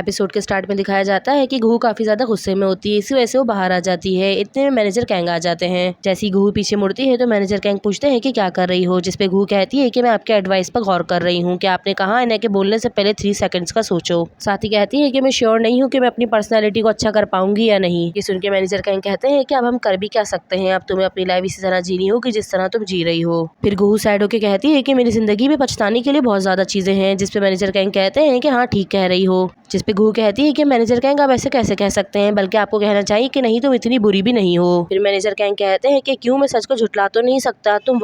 Episode के start में दिखाया जाता है कि गुहू काफी ज्यादा गुस्से में होती है, इसी वजह से वो बाहर आ जाती है। इतने में मैनेजर कैंग आ जाते हैं। जैसे ही गुहू पीछे मुड़ती है तो मैनेजर कैंग पूछते हैं कि क्या कर रही हो, जिसपे गुहू कहती है कि मैं आपके एडवाइस पर गौर कर रही हूँ कि आपने कहा है ना कि बोलने से पहले 3 सेकंड्स का सोचो। साथ ही कहती है कि मैं श्योर नहीं हूँ कि मैं अपनी पर्सनैलिटी को अच्छा कर पाऊंगी या नहीं। ये सुन के मैनेजर कैंग कहते हैं कि अब हम कर भी क्या सकते हैं, अब तुम्हें अपनी लाइफ इसी तरह जीनी होगी जिस तरह तुम जी रही हो। फिर गुहू सैड होकर कहती है कि मेरी जिंदगी में पछताने के लिए बहुत ज्यादा चीजें हैं, जिसपे मैनेजर कैंग कहते हैं कि हाँ ठीक कह रही हो। जिसपे गुहू कहती है कि मैनेजर कैंग आप ऐसे कैसे कह सकते हैं, बल्कि आपको कहना चाहिए कि नहीं तुम इतनी बुरी भी नहीं हो। फिर मैनेजर कैंग कहते हैं कि क्यों, मैं सच को झुटला तो नहीं सकता, तुम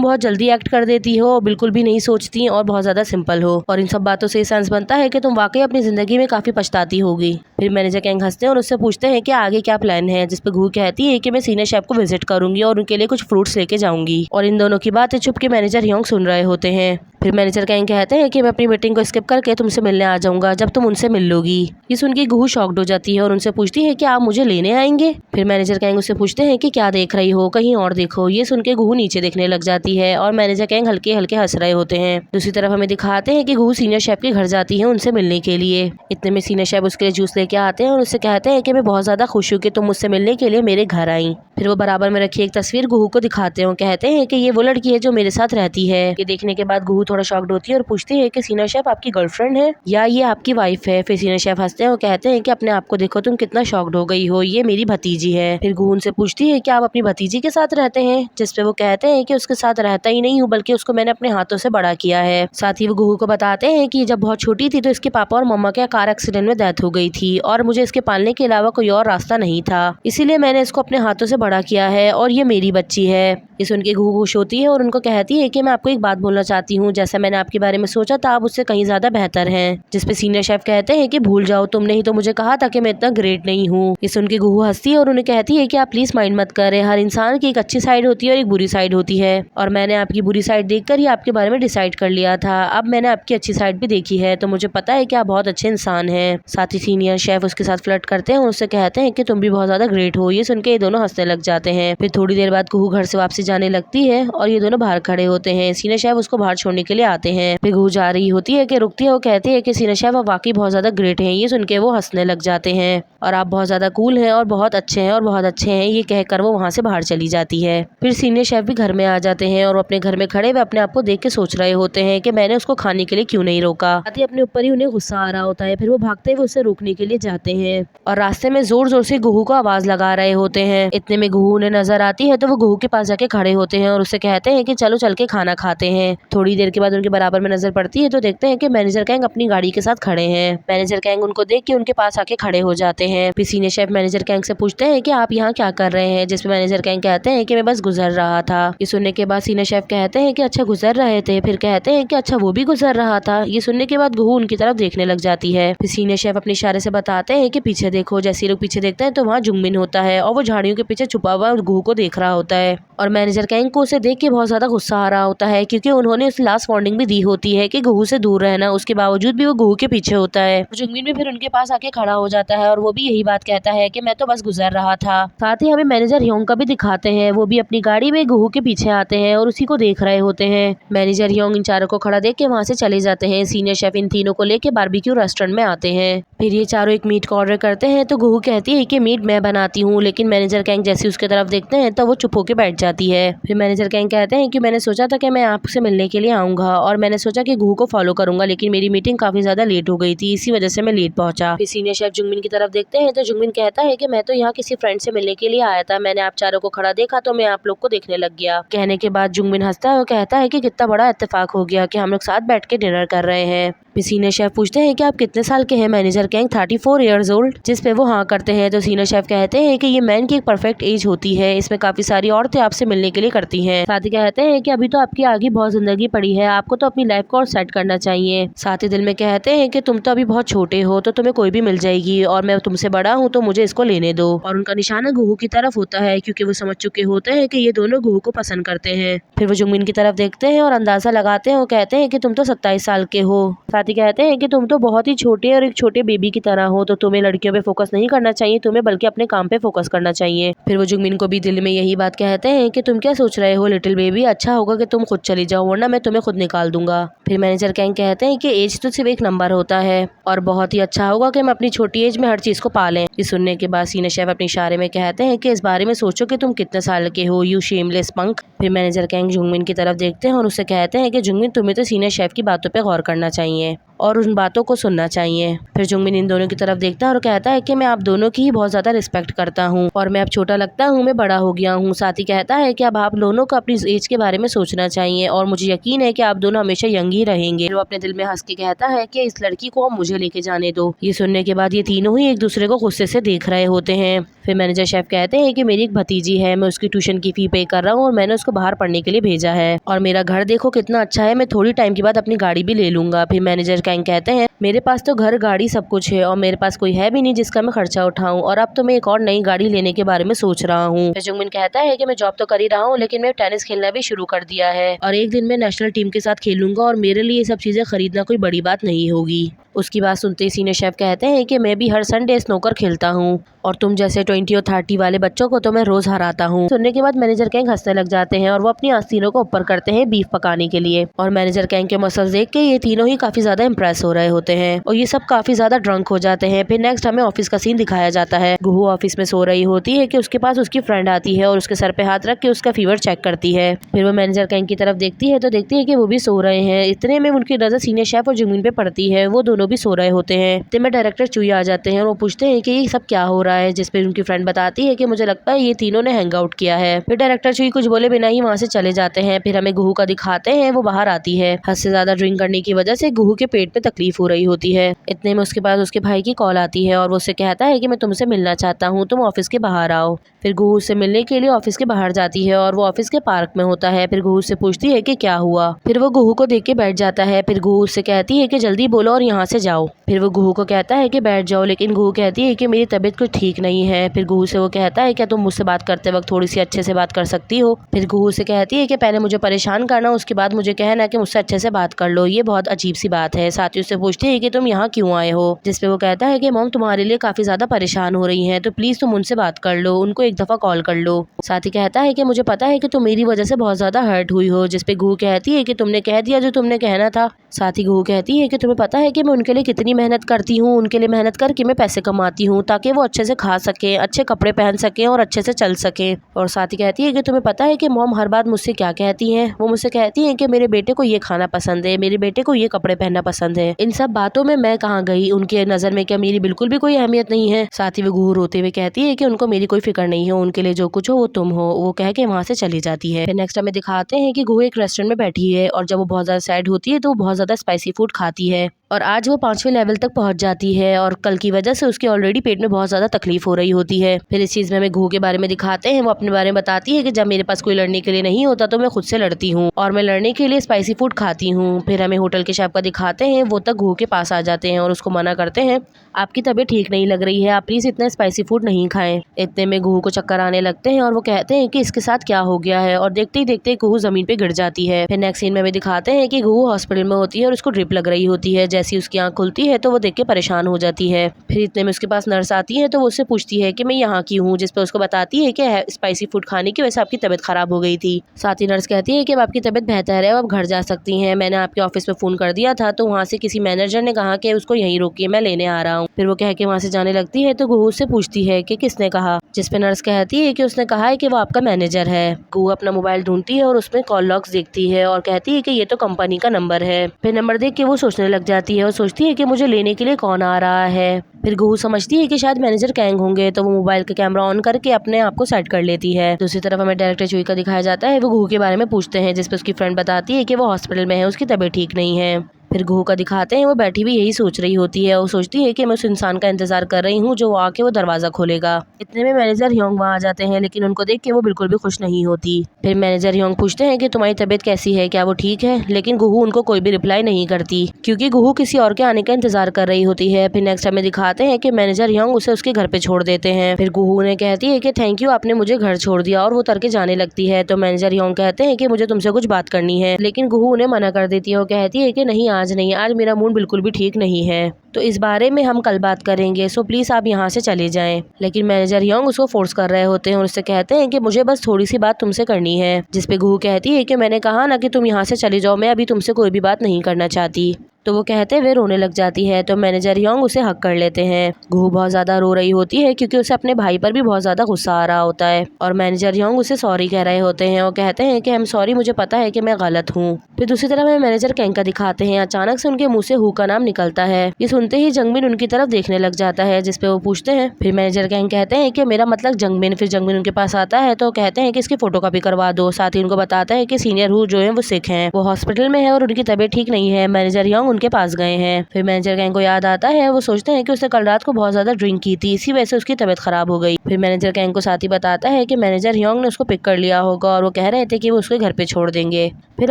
बहुत जल्दी एक्ट कर देती हो, बिल्कुल भी नहीं सोचती और बहुत ज्यादा सिंपल हो, और इन सब बातों से सेंस बनता है कि तुम वाकई अपनी जिंदगी में काफी पछताती होगी। फिर मैनेजर कैंग हंसते हैं और उससे पूछते हैं कि आगे क्या प्लान है, जिसपे गुहू कहती है कि मैं सीनियर शेफ को विजिट करूंगी और उनके लिए कुछ फ्रूट्स लेके जाऊंगी। और इन दोनों की बातें छुप के मैनेजर ह्योंग सुन रहे होते हैं। फिर मैनेजर कैंग कहते हैं कि मैं अपनी मीटिंग को स्किप करके तुमसे मिलने आ जाऊंगा जब तुम उनसे मिल लोगी। ये सुन के गुहू शॉक्ड हो जाती है और उनसे पूछती है कि आप मुझे लेने आएंगे। फिर मैनेजर कैंग उससे पूछते हैं कि क्या देख रही हो, कहीं और देखो। ये सुन के गुहू नीचे देखने लग जाती है और मैनेजर कैंग हल्के हल्के हंस रहे होते हैं। दूसरी तरफ हमें दिखाते हैं कि गुहू सीनियर शेफ के घर जाती है उनसे मिलने के लिए। इतने में सीनियर शेफ उसके लिए जूस लेके आते हैं और उससे कहते हैं कि मैं बहुत ज्यादा खुश हूँ कि तुम मुझसे मिलने के लिए मेरे घर आई। फिर वो बराबर में रखी एक तस्वीर गुहू को दिखाते हैं, कहते हैं कि ये वो लड़की है जो मेरे साथ रहती है। ये देखने के बाद गुहू थोड़ा शॉक्ड होती है और पूछती है कि सीनियर शेफ आपकी गर्लफ्रेंड है या ये आपकी वाइफ है। फिर सीनियर शेफ हंसते हैं और कहते हैं कि अपने आप को देखो, तुम कितना शॉक्ड हो गई हो, ये मेरी भतीजी है। फिर गुहू उनसे पूछती है कि आप अपनी भतीजी के साथ रहते हैं, जिसपे वो कहते हैं कि उसके साथ रहता ही नहीं हूँ, बल्कि उसको मैंने अपने हाथों से बड़ा किया है। साथ ही वो गुहू को बताते हैं कि जब बहुत छोटी थी तो इसके पापा और मम्मा के कार एक्सीडेंट में डेथ हो गई थी और मुझे इसके पालने के अलावा कोई और रास्ता नहीं था, इसीलिए मैंने इसको अपने हाथों से बड़ा किया है और ये मेरी बच्ची है। ये सुन के गुहू खुश होती है और उनको कहती है कि मैं आपको एक बात बोलना चाहती हूँ, जैसा मैंने आपके बारे में सोचा था आप उससे कहीं ज्यादा बेहतर हैं। जिसपे सीनियर शेफ कहते हैं कि भूल जाओ, तुमने ही तो मुझे कहा था कि मैं इतना ग्रेट नहीं हूँ। ये सुन के गुहू हंसती है और उन्हें कहती है कि आप प्लीज माइंड मत करें, हर इंसान की एक अच्छी साइड होती है और एक बुरी साइड होती है, और मैंने आपकी बुरी साइड देखकर ही आपके बारे में डिसाइड कर लिया था। अब मैंने आपकी अच्छी साइड भी देखी है तो मुझे पता है कि आप बहुत अच्छे इंसान हैं। साथ ही सीनियर शेफ उसके साथ फ्लर्ट करते हैं और उससे कहते हैं कि तुम भी बहुत ज्यादा ग्रेट हो। ये सुन के ये दोनों हंसने लग जाते हैं। फिर थोड़ी देर बाद गुहू घर से वापसी जाने लगती है और ये दोनों बाहर खड़े होते हैं। सीनियर शेफ उसको बाहर छोड़ने के लिए आते हैं। फिर गुहू जा रही होती है कि रुकती है, वो कहती है कि सीनियर शेफ आप वाकई बहुत ज्यादा ग्रेट हैं। ये सुन के वो हंसने लग जाते हैं और आप बहुत ज्यादा कूल हैं और बहुत अच्छे हैं और बहुत अच्छे हैं, ये कहकर वो वहाँ से बाहर चली जाती है। फिर सीनियर शेफ भी घर में आ जाते हैं और अपने घर में खड़े हुए अपने आप को देख के सोच रहे होते हैं कि मैंने उसको खाने के लिए क्यों नहीं रोका। अपने ऊपर ही उन्हें गुस्सा आ रहा होता है। फिर वो भागते हुए उसे रोकने के लिए जाते हैं और रास्ते में जोर जोर से गुहू को आवाज लगा रहे होते हैं। इतने में गुहू उन्हें नजर आती है तो वो गुहू के पास जाके खड़े होते हैं और उससे कहते हैं कि चलो चल के खाना खाते हैं। थोड़ी देर के बाद उनके बराबर में नजर पड़ती है तो देखते हैं कि मैनेजर कैंग अपनी गाड़ी के साथ खड़े हैं। मैनेजर कैंग उनको देख के उनके पास आके खड़े हो जाते हैं। फिर सीनियर शेफ मैनेजर कैंग से पूछते हैं कि आप यहाँ क्या कर रहे हैं, जिसपे मैनेजर कैंग कहते हैं कि मैं बस गुजर रहा था। ये सुनने के बाद सीनियर शेफ कहते हैं कि अच्छा गुजर रहे थे, फिर कहते हैं कि अच्छा वो भी गुजर रहा था। ये सुनने के बाद गुहू उनकी तरफ देखने लग जाती है। फिर सीनियर शेफ अपने इशारे से बताते हैं कि पीछे देखो। जैसे लोग पीछे देखते हैं तो वहाँ जुंगमिन होता है और वो झाड़ियों के पीछे छुपा हुआ गुहू को देख रहा होता है और मैनेजर कैंग को उसे देख के बहुत ज्यादा गुस्सा आ रहा होता है, क्योंकि उन्होंने उसे लास्ट वार्निंग भी दी होती है कि गुहू से दूर रहना, उसके बावजूद भी वो गुहू के पीछे होता है। जुंगमिन भी फिर उनके पास आके खड़ा हो जाता है और वो भी यही बात कहता है कि मैं तो बस गुजर रहा था। साथ ही हमें मैनेजर ह्योंग का भी दिखाते हैं, वो भी अपनी गाड़ी में गुहू के पीछे आते हैं और उसी को देख रहे होते हैं। मैनेजर ह्योंग इन चारों को खड़ा देख के वहाँ से चले जाते हैं। सीनियर शेफ इन तीनों को लेके बारबेक्यू रेस्टोरेंट में आते हैं। फिर ये चारों एक मीट का ऑर्डर करते हैं तो गुहू कहती है कि मीट मैं बनाती हूँ, लेकिन मैनेजर कैंग जैसे उसके तरफ देखते हैं तो वो चुप होके बैठ जाती है। फिर मैनेजर कैंग कहते हैं कि मैंने सोचा था कि मैं आपसे मिलने के लिए आऊंगा और मैंने सोचा कि गुहू को फॉलो करूंगा, लेकिन मेरी मीटिंग काफी ज्यादा लेट हो गई थी, इसी वजह से मैं लेट पहुंचा। फिर सीनियर शेफ जुंगमिन की तरफ देखते हैं तो जुंगमिन कहता है कि मैं तो यहाँ किसी फ्रेंड से मिलने के लिए आया था, मैंने आप चारों को खड़ा देखा तो मैं आप लोग को देखने लग गया। कहने के बाद जुंगमिन हंसता है और कहता है कि कितना बड़ा इत्तेफाक हो गया कि हम लोग साथ बैठ के डिनर कर रहे हैं। फिर सीनियर शेफ पूछते हैं कि आप कितने साल के हैं। मैनेजर कैंग 34 ईयर्स ओल्ड, जिसपे वो हाँ करते हैं। तो सीनियर शेफ कहते हैं कि ये मैन की एक परफेक्ट एज होती है, इसमें काफी सारी औरतें आपसे मिलने के लिए करती हैं। साथ ही कहते हैं कि अभी तो आपकी आगे बहुत जिंदगी पड़ी है, आपको तो अपनी लाइफ को और सेट करना चाहिए। साथ ही दिल में कहते हैं कि तुम तो अभी बहुत छोटे हो तो तुम्हें कोई भी मिल जाएगी और मैं तुमसे बड़ा हूँ तो मुझे इसको लेने दो। और उनका निशाना गुहू की तरफ होता है, क्योंकि वो समझ चुके होते हैं कि ये दोनों गुहू को पसंद करते हैं। फिर वो जुंगमिन की तरफ देखते हैं और अंदाजा लगाते हैं और कहते हैं कि तुम तो 27 साल के हो। साथ ही कहते हैं कि तुम तो बहुत ही छोटे और एक छोटे बेबी की तरह हो, तो तुम्हें लड़कियों पे फोकस नहीं करना चाहिए, तुम्हें बल्कि अपने काम पे फोकस करना चाहिए। फिर वो जुंगमिन को भी दिल में यही बात कहते हैं कि तुम क्या सोच रहे हो लिटिल बेबी, अच्छा होगा कि तुम खुद चली जाओ वरना मैं तुम्हें खुद निकाल दूंगा। फिर मैनेजर कैंग कहते हैं कि एज तो सिर्फ एक नंबर होता है और बहुत ही अच्छा होगा कि हम अपनी छोटी एज में हर चीज को पालें। ये सुनने के बाद सीनियर शेफ अपने इशारे में कहते हैं कि इस बारे में सोचो कि तुम कितने साल के हो, यू शेमलेस पंक। फिर मैनेजर कैंग जुंगमिन की तरफ देखते हैं और उससे कहते हैं कि जुंगमिन तुम्हें तो सीनियर शेफ की बातों पे गौर करना चाहिए और उन बातों को सुनना चाहिए। फिर जुंगमिन इन दोनों की तरफ देखता है और कहता है कि मैं आप दोनों की ही बहुत ज्यादा रिस्पेक्ट करता हूँ और मैं अब छोटा लगता हूँ, मैं बड़ा हो गया हूँ। साथ ही कहता है कि अब आप दोनों को अपनी एज के बारे में सोचना चाहिए और मुझे यकीन है कि आप दोनों हमेशा यंग ही रहेंगे। वो अपने दिल में हंस के कहता है कि इस लड़की को अब मुझे लेके जाने दो। ये सुनने के बाद ये तीनों ही एक दूसरे को गुस्से से देख रहे होते हैं। फिर मैनेजर शेफ कहते हैं कि मेरी एक भतीजी है, मैं उसकी ट्यूशन की फी पे कर रहा हूँ और मैंने उसको बाहर पढ़ने के लिए भेजा है और मेरा घर देखो कितना अच्छा है, मैं थोड़ी टाइम के बाद अपनी गाड़ी भी ले लूंगा। फिर मैनेजर कैंग कहते हैं मेरे पास तो घर गाड़ी सब कुछ है और मेरे पास कोई है भी नहीं जिसका मैं खर्चा उठाऊं और अब तो मैं एक और नई गाड़ी लेने के बारे में सोच रहा हूँ। जुंगमिन कहता है कि मैं जॉब तो कर ही रहा हूँ लेकिन मैं टेनिस खेलना भी शुरू कर दिया है और एक दिन मैं नेशनल टीम के साथ खेलूंगा और मेरे लिए ये सब चीजें खरीदना कोई बड़ी बात नहीं होगी। उसकी बात सुनते ही सीनियर शेफ कहते हैं कि मैं भी हर संडे स्नूकर खेलता हूँ और तुम जैसे 20 और 30 वाले बच्चों को तो मैं रोज हराता हूँ। सुनने के बाद मैनेजर कैंग हंसने लग जाते हैं और वो अपनी आस्तीनों को ऊपर करते हैं बीफ पकाने के लिए और मैनेजर कैंग के मसल्स देख के ये तीनों ही काफी ज्यादा इम्प्रेस हो रहे होते हैं और ये सब काफी ज्यादा ड्रंक हो जाते हैं। फिर नेक्स्ट हमें ऑफिस का सीन दिखाया जाता है। गुहू ऑफिस में सो रही होती है कि उसके पास उसकी फ्रेंड आती है और उसके सर पे हाथ रख के उसका फीवर चेक करती है। फिर वो मैनेजर कैंग की तरफ देखती है तो देखती है कि वो भी सो रहे हैं। इतने में उनकी नजर सीनियर शेफ और जुंगमिन पे पड़ती है, वो दोनों भी सो रहे होते हैं। में डायरेक्टर चुई आ जाते हैं और वो पूछते हैं कि ये सब क्या हो रहा है, जिसपे उनकी फ्रेंड बताती है कि मुझे लगता है ये तीनों ने हैंग आउट किया है। फिर डायरेक्टर चुई कुछ बोले बिना ही वहाँ से चले जाते हैं। फिर हमें गुहू का दिखाते हैं, वो बाहर आती है। हद से ज्यादा ड्रिंक करने की वजह से गुहू के पेट में तकलीफ हो रही होती है। इतने में उसके पास उसके भाई की कॉल आती है और वो उससे कहता है कि मैं तुमसे मिलना चाहता हूँ, तुम ऑफिस के बाहर आओ। फिर गुहू से मिलने के लिए ऑफिस के बाहर जाती है और वो ऑफिस के पार्क में होता है। फिर गुहू से पूछती है कि क्या हुआ। फिर वो गुहू को देख के बैठ जाता है। फिर गुहू उससे कहती है कि जल्दी बोलो और यहाँ से जाओ। फिर वो गुहू को कहता है कि बैठ जाओ, लेकिन गुहू कहती है कि मेरी तबीयत कुछ ठीक नहीं है। फिर गुहू से वो कहता है क्या तुम मुझसे बात करते वक्त थोड़ी सी अच्छे से बात कर सकती हो। फिर गुहू से कहती है कि पहले मुझे परेशान करना, उसके बाद मुझे कहना कि मुझसे अच्छे से बात कर लो, ये बहुत अजीब सी बात है। साथ ही उससे पूछती है कि तुम यहाँ क्यों आए हो, जिसपे वो कहता है कि मॉम तुम्हारे लिए काफी ज्यादा परेशान हो रही है तो प्लीज तुम उनसे बात कर लो, उनको एक दफा कॉल कर लो। साथ ही कहता है कि मुझे पता है कि तुम मेरी वजह से बहुत ज्यादा हर्ट हुई हो, जिसपे गुहू कहती है कि तुमने कह दिया जो तुमने कहना था। साथ ही गुहू कहती है कि तुम्हें पता है कि मैं उनके लिए कितनी मेहनत करती हूँ, उनके लिए मेहनत करके मैं पैसे कमाती हूँ ताकि वो अच्छे से खा सके, अच्छे कपड़े पहन सके और अच्छे से चल सके। और साथ ही कहती है कि तुम्हें पता है कि मॉम हर बात मुझसे क्या कहती हैं, वो मुझसे कहती हैं कि मेरे बेटे को ये खाना पसंद है, मेरे बेटे को ये कपड़े पहनना पसंद है। इन सब बातों में मैं कहाँ गई, उनके नजर में क्या मेरी बिल्कुल भी कोई अहमियत नहीं है। साथ ही वो गुहू रोते हुए कहती है कि उनको मेरी कोई फिक्र नहीं है, उनके लिए जो कुछ हो वो तुम हो। वो कह के वहाँ से चली जाती है। फिर नेक्स्ट हमें दिखाते हैं कि गुहू एक रेस्टोरेंट में बैठी है और जब वो बहुत ज्यादा सैड होती है तो वो बहुत ज्यादा स्पाइसी फूड खाती है और आज वो 5वें लेवल तक पहुंच जाती है और कल की वजह से उसके ऑलरेडी पेट में बहुत ज्यादा तकलीफ हो रही होती है। फिर इस चीज में हमें गुहू के बारे में दिखाते हैं। वो अपने बारे में बताती है कि जब मेरे पास कोई लड़ने के लिए नहीं होता तो मैं खुद से लड़ती हूँ और मैं लड़ने के लिए स्पाइसी फूड खाती हूँ। फिर हमें होटल के शेफ का दिखाते हैं, वो तक गुहू के पास आ जाते हैं और उसको मना करते हैं आपकी तबीयत ठीक नहीं लग रही है, आप प्लीज इतना स्पाइसी फूड नहीं खाएं। इतने में गुहू को चक्कर आने लगते हैं और वो कहते हैं कि इसके साथ क्या हो गया है और देखते ही देखते गुहू जमीन पे गिर जाती है। फिर नेक्स्ट सीन में हमें दिखाते हैं कि गुहू हॉस्पिटल में होती है और उसको ड्रिप लग रही होती है। जैसी उसकी आंख खुलती है तो वो देख के परेशान हो जाती है। फिर इतने में उसके पास नर्स आती है तो वो उससे पूछती है कि मैं यहाँ की हूँ, जिसपे उसको बताती है कि स्पाइसी फूड खाने की वजह से आपकी तबीयत खराब हो गई थी। साथ ही नर्स कहती है कि अब आपकी तबीयत बेहतर है, अब घर जा सकती हैं, मैंने आपके ऑफिस में फोन कर दिया था तो वहाँ से किसी मैनेजर ने कहा कि उसको यहीं रोकिए, मैं लेने आ रहा हूँ। फिर वो कह के वहाँ से जाने लगती है तो गुहू से पूछती है कि किसने कहा, जिसपे नर्स कहती है कि उसने कहा है कि वो आपका मैनेजर है। गुहू अपना मोबाइल ढूंढती है और उसमें कॉल लॉग्स देखती है और कहती है कि ये तो कंपनी का नंबर है। फिर नंबर देख के वो सोचने लग जाती है और सोचती है कि मुझे लेने के लिए कौन आ रहा है। फिर गुहू समझती है कि शायद मैनेजर कैंग होंगे तो वो मोबाइल का कैमरा ऑन करके अपने आप को सेट कर लेती है। दूसरी तरफ हमें डायरेक्टर चुई का दिखाया जाता है। वो गुहू के बारे में पूछते हैं, जिसपे उसकी फ्रेंड बताती है कि वो हॉस्पिटल में है, उसकी तबीयत ठीक नहीं है। फिर गुहू का दिखाते हैं, वो बैठी भी यही सोच रही होती है। वो सोचती है कि मैं उस इंसान का इंतजार कर रही हूँ जो आके वो दरवाजा खोलेगा। इतने में मैनेजर ह्योंग वहाँ आ जाते हैं, लेकिन उनको देख के वो बिल्कुल भी खुश नहीं होती। फिर मैनेजर ह्योंग पूछते हैं कि तुम्हारी तबीयत कैसी है, क्या वो ठीक है, लेकिन गुहू उनको कोई भी रिप्लाई नहीं करती क्योंकि गुहू किसी और के आने का इंतजार कर रही होती है। फिर नेक्स्ट हमें दिखाते हैं कि मैनेजर ह्योंग उसे उसके घर पे छोड़ देते हैं। फिर गुहू ने कहती है कि थैंक यू, आपने मुझे घर छोड़ दिया, और वो उतर के जाने लगती है। तो मैनेजर ह्योंग कहते हैं कि मुझे तुमसे कुछ बात करनी है, लेकिन गुहू उन्हें मना कर देती है और कहती है कि नहीं, आज नहीं, आज मेरा मूड बिल्कुल भी ठीक नहीं है। तो इस बारे में हम कल बात करेंगे, सो प्लीज़ आप यहाँ से चले जाएं। लेकिन मैनेजर यंग उसको फोर्स कर रहे होते हैं और उससे कहते हैं कि मुझे बस थोड़ी सी बात तुमसे करनी है, जिसपे घू कहती है कि मैंने कहा ना कि तुम यहाँ से चले जाओ, मैं अभी तुमसे कोई भी बात नहीं करना चाहती। तो वो कहते हुए रोने लग जाती है, तो मैनेजर यंग उसे हक कर लेते हैं। घू बहुत ज़्यादा रो रही होती है क्योंकि उसे अपने भाई पर भी बहुत ज़्यादा गुस्सा आ रहा होता है और मैनेजर यंग उसे सॉरी कह रहे होते हैं और कहते हैं कि आई एम सॉरी, मुझे पता है कि मैं गलत हूँ। फिर दूसरी तरफ हमें मैनेजर कैंग का दिखाते हैं। अचानक से उनके मुँह से हु का नाम निकलता है। ये सुनते ही जंगमिन उनकी तरफ देखने लग जाता है, जिसपे वो पूछते हैं। फिर मैनेजर कैंग कहते हैं कि मेरा मतलब जंगमिन। फिर जंगमिन उनके पास आता है तो कहते हैं कि इसकी फोटोकॉपी करवा दो। साथ ही उनको बताता है कि सीनियर हु जो है वो सिक है, वो हॉस्पिटल में है और उनकी तबीयत ठीक नहीं है। मैनेजर यंग उनके पास गए हैं। फिर मैनेजर कैंग को याद आता है, वो सोचते हैं कि उसने कल रात को बहुत ज्यादा ड्रिंक की थी, इसी वजह से उसकी तबीयत खराब हो गई। फिर मैनेजर कैंग को साथी बताता है कि मैनेजर यंग ने उसको पिक कर लिया होगा और वो कह रहे थे कि वो उसके घर पे छोड़ देंगे। फिर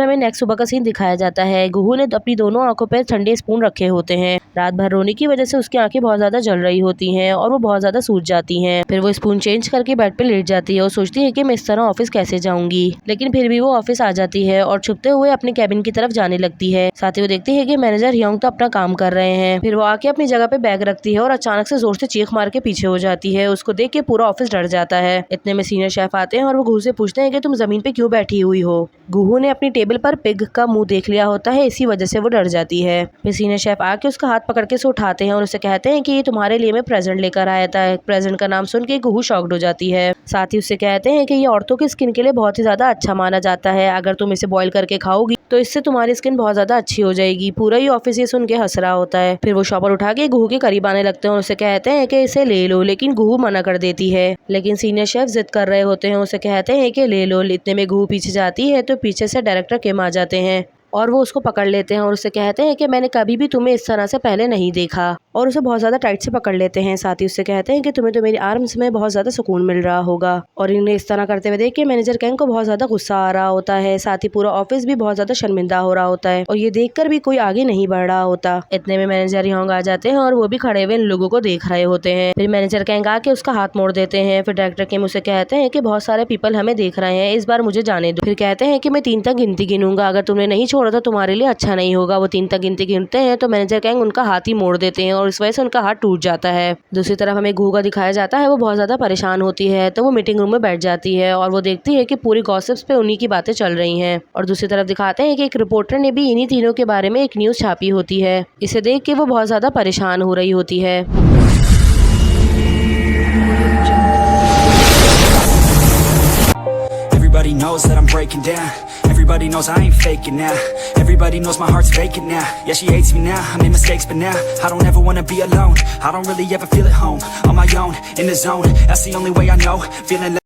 हमें नेक्स्ट सुबह का सीन दिखाया जाता है। गुहू ने अपनी दोनों आंखों पर ठंडे स्पून रखे होते हैं। रात भर रोने की वजह से उसकी आंखें बहुत ज्यादा जल रही होती हैं और वो बहुत ज्यादा सूज जाती हैं। फिर वो स्पून चेंज करके बेड पे लेट जाती है और सोचती है कि मैं इस तरह ऑफिस कैसे जाऊंगी, लेकिन फिर भी वो ऑफिस आ जाती है और छुपते हुए अपने कैबिन की तरफ जाने लगती है। साथ ही वो देखती है कि मैनेजर यंग तो अपना काम कर रहे हैं। फिर वो आके अपनी जगह पे बैग रखती है और अचानक से जोर से चीख मार के पीछे हो जाती है। उसको देख के पूरा ऑफिस डर जाता है। इतने में सीनियर शेफ आते हैं और वो गुहू से पूछते हैं कि तुम जमीन पे क्यों बैठी हुई हो। गुहू ने अपनी टेबल पर पिग का मुंह देख लिया होता है, इसी वजह से वो डर जाती है। फिर सीनियर शेफ आके उसका हाथ पकड़ के उसे उठाते हैं और उसे कहते हैं कि ये तुम्हारे लिए मैं प्रेजेंट लेकर आया था। प्रेजेंट का नाम सुन के गुहू शॉक्ड हो जाती है। साथ ही उससे कहते हैं कि ये औरतों की स्किन के लिए बहुत ही ज्यादा अच्छा माना जाता है, अगर तुम इसे बॉईल करके खाओगी तो इससे तुम्हारी स्किन बहुत ज्यादा अच्छी हो जाएगी। पूरा ही ऑफिस ये सुन के हंस रहा होता है। फिर वो शॉपर उठा के गुहू के करीब आने लगते हैं और उसे कहते हैं कि इसे ले लो, लेकिन गुहू मना कर देती है। लेकिन सीनियर शेफ जिद कर रहे होते हैं, उसे कहते हैं कि ले लो। इतने में गुहू पीछे जाती है तो पीछे से डायरेक्टर किम आ जाते हैं और वो उसको पकड़ लेते हैं और उसे कहते हैं कि मैंने कभी भी तुम्हें इस तरह से पहले नहीं देखा, और उसे बहुत ज्यादा टाइट से पकड़ लेते हैं। साथ ही उससे कहते हैं कि तुम्हें तो मेरी आर्म्स में बहुत ज्यादा सुकून मिल रहा होगा। और इन्हें इस तरह करते हुए देख के मैनेजर कैंग को बहुत ज्यादा गुस्सा आ रहा होता है। साथ ही पूरा ऑफिस भी बहुत ज्यादा शर्मिंदा हो रहा होता है और ये देखकर भी कोई आगे नहीं बढ़ रहा होता। इतने में मैनेजर यंग आ जाते हैं और वो भी खड़े हुए इन लोगों को देख रहे होते हैं। फिर मैनेजर कैंग आके उसका हाथ मोड़ देते हैं। फिर डायरेक्टर किम उसे कहते हैं कि बहुत सारे पीपल हमें देख रहे हैं, इस बार मुझे जाने दो। फिर कहते हैं कि मैं 3 तक गिनती गिनूंगा, अगर तुमने नहीं छोड़ा तो तुम्हारे लिए अच्छा नहीं होगा। वो 3 तक गिनती गिनते हैं तो मैनेजर कैंग उनका हाथ ही मोड़ देते हैं और इस वजह से उनका हाथ टूट जाता है। दूसरी तरफ हमें गुहू का दिखाया जाता है, वो बहुत ज्यादा परेशान होती है तो वो मीटिंग रूम में बैठ जाती है और वो देखती है कि पूरी गॉसिप्स पे उन्हीं की बातें चल रही हैं। और दूसरी तरफ दिखाते हैं कि एक रिपोर्टर ने भी इन्हीं तीनों के बारे में एक न्यूज छापी होती है। इसे देख के वो बहुत ज्यादा परेशान हो रही होती है। Everybody knows that I'm breaking down. Everybody knows I ain't faking now. Everybody knows my heart's vacant now. Yeah, she hates me now, I made mistakes but now I don't ever wanna be alone. I don't really ever feel at home. On my own, in the zone, that's the only way I know. Feeling